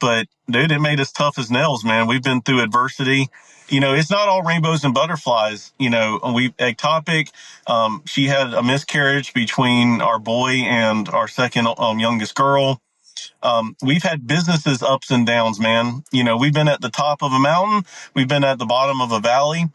but dude, it made us tough as nails, man. We've been through adversity. It's not all rainbows and butterflies. Ectopic, she had a miscarriage between our boy and our second youngest girl. We've had businesses ups and downs, man. We've been at the top of a mountain. We've been at the bottom of a valley,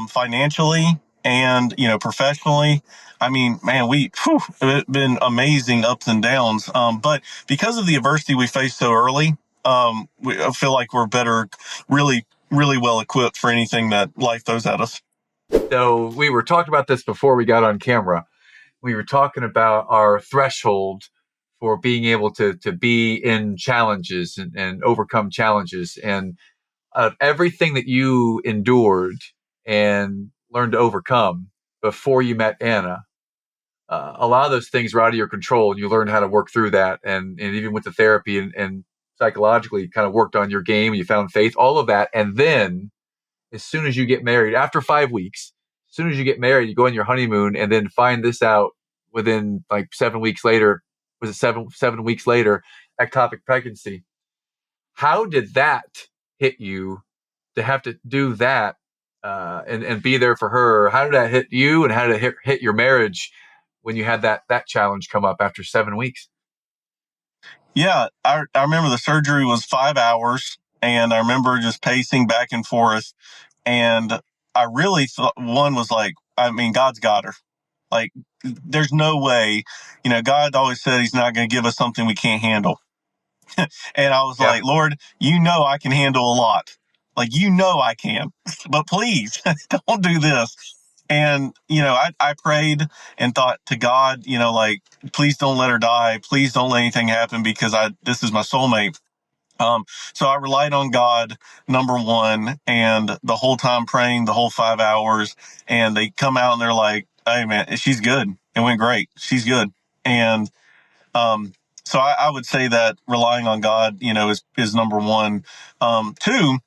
financially and, professionally. I mean, man, it's been amazing ups and downs. But because of the adversity we faced so early, I feel like we're better, really, really well equipped for anything that life throws at us. So we were talking about this before we got on camera. We were talking about our threshold for being able to be in challenges and overcome challenges. And everything that you endured and learned to overcome before you met Anna, a lot of those things were out of your control, and you learned how to work through that. And even with the therapy and psychologically kind of worked on your game, you found faith, all of that. And then as soon as you get married, after 5 weeks, as soon as you get married, you go on your honeymoon and then find this out within like 7 weeks later. Was it 7 weeks later, ectopic pregnancy? How did that hit you to have to do that and be there for her? How did that hit you, and how did it hit your marriage when you had that challenge come up after 7 weeks? Yeah, I remember the surgery was 5 hours, and I remember just pacing back and forth. And I really thought one was like, I mean, God's got her. Like, there's no way, God always said he's not going to give us something we can't handle. And I was Yeah. like, Lord, I can handle a lot. Like, I can, but please don't do this. And, I prayed and thought to God, like, please don't let her die. Please don't let anything happen, because this is my soulmate. So I relied on God, number one, and the whole time praying the whole 5 hours, and they come out and they're like, hey man, she's good. It went great. She's good. And, so I would say that relying on God, is number one. Two,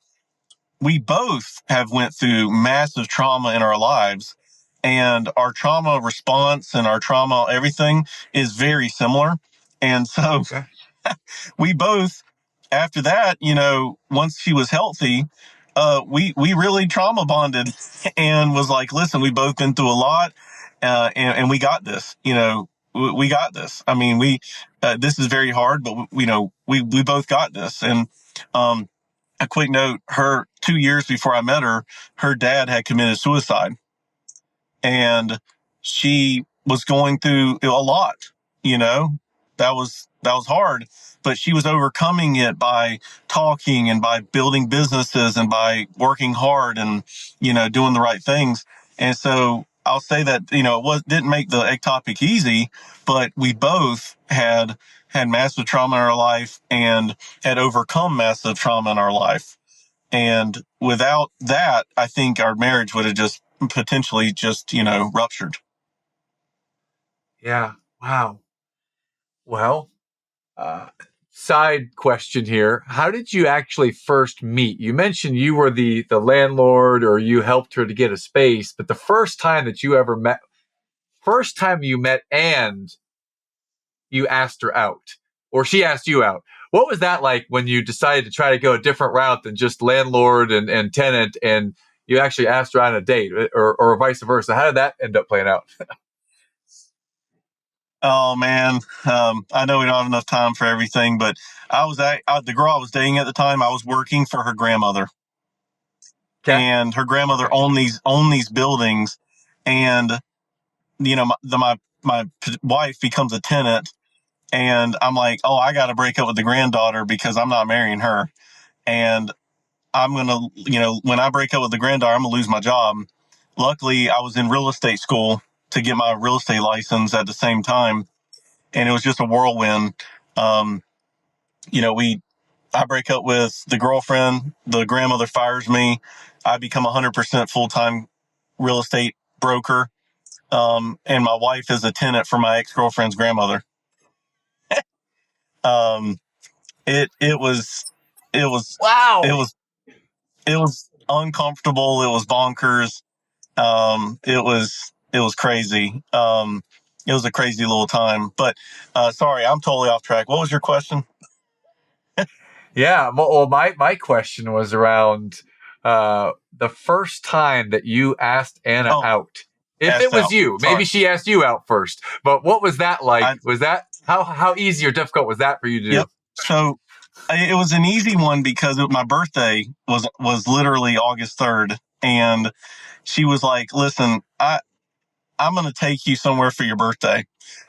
we both have went through massive trauma in our lives, and our trauma response and our trauma, everything is very similar. And so Okay. we both, after that, once she was healthy, we really trauma bonded and was like, listen, we've both been through a lot, and we got this. We got this. I mean, this is very hard, but we both got this. And a quick note: her 2 years before I met her, her dad had committed suicide, and she was going through a lot. That was hard, but she was overcoming it by talking and by building businesses and by working hard and doing the right things. And so I'll say that didn't make the ectopic easy, but we both had massive trauma in our life and had overcome massive trauma in our life. And without that, I think our marriage would have just potentially just ruptured. Yeah. Wow. Well, uh, side question here. How did you actually first meet? You mentioned you were the landlord, or you helped her to get a space, but the first time that you ever met, first time you met and you asked her out, or she asked you out. What was that like when you decided to try to go a different route than just landlord and tenant, and you actually asked her on a date, or vice versa? How did that end up playing out? Oh man, I know we don't have enough time for everything, but the girl I was dating at the time. I was working for her grandmother, Okay. and her grandmother Okay. owned these buildings, and my wife becomes a tenant, and I'm like, oh, I got to break up with the granddaughter because I'm not marrying her, and I'm gonna, when I break up with the granddaughter, I'm gonna lose my job. Luckily, I was in real estate school to get my real estate license at the same time, and it was just a whirlwind. Um, I break up with the girlfriend, the grandmother fires me. I become 100% full-time real estate broker. And my wife is a tenant for my ex-girlfriend's grandmother. Um, it was, it was, it Wow. was, it was uncomfortable. It was bonkers. It was crazy. It was a crazy little time, but, sorry, I'm totally off track. What was your question? Yeah. Well, my question was around the first time that you asked Anna Oh, out. If it asked was out. you, maybe Sorry. she asked you out first. But what was that like? I Was that how easy or difficult was that for you to do? Yep. So it was an easy one because my birthday was literally August 3rd, and she was like, "Listen, I'm going to take you somewhere for your birthday."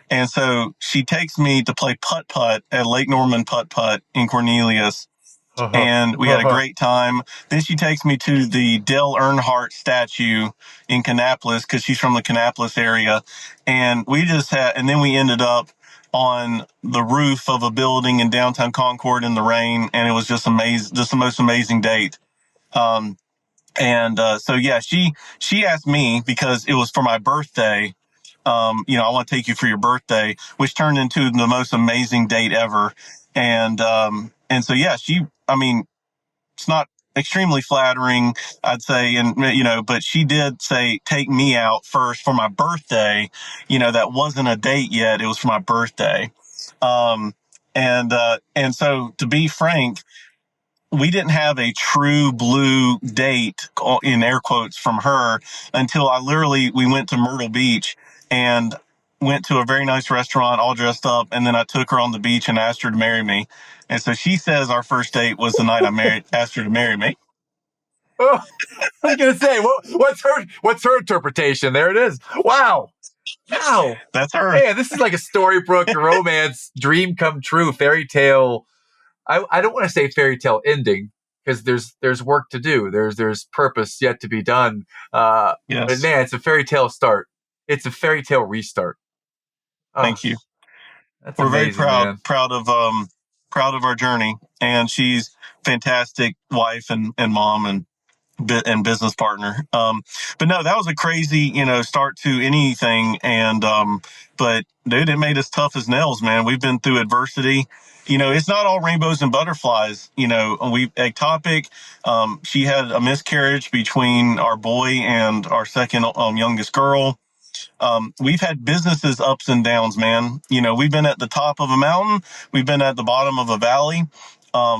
And so she takes me to play putt putt at Lake Norman Putt Putt in Cornelius, and we had a great time. Then she takes me to the Dale Earnhardt statue in Kannapolis because she's from the Kannapolis area, and and then we ended up on the roof of a building in downtown Concord in the rain, and it was just amazing, just the most amazing date. Um, and so yeah, she asked me because it was for my birthday. I want to take you for your birthday, which turned into the most amazing date ever. And so yeah, I mean, it's not extremely flattering, I'd say, but she did say take me out first for my birthday. That wasn't a date yet; it was for my birthday. Um, and so to be frank, we didn't have a true blue date in air quotes from her until we went to Myrtle Beach and went to a very nice restaurant all dressed up, and then I took her on the beach and asked her to marry me. And so she says our first date was the night asked her to marry me. Oh, I was gonna say, what's her interpretation? There it is. Wow. Wow. That's her. Man, this is like a storybook romance, dream come true, fairy tale. I don't want to say fairy tale ending because there's work to do. There's purpose yet to be done. But Yes. man, it's a fairy tale start. It's a fairy tale restart. Oh, Thank you. that's We're very amazing, man. proud of our journey, and she's fantastic wife and mom and business partner. But no, that was a crazy, start to anything. But dude, it made us tough as nails, man. We've been through adversity. It's not all rainbows and butterflies. We ectopic. She had a miscarriage between our boy and our second youngest girl. We've had businesses ups and downs, man. We've been at the top of a mountain, we've been at the bottom of a valley,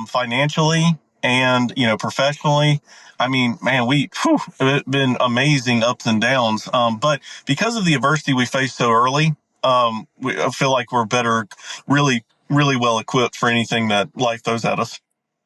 financially and professionally. I mean, man, it's been amazing ups and downs. But because of the adversity we faced so early, I feel like we're better, really, really well equipped for anything that life throws at us.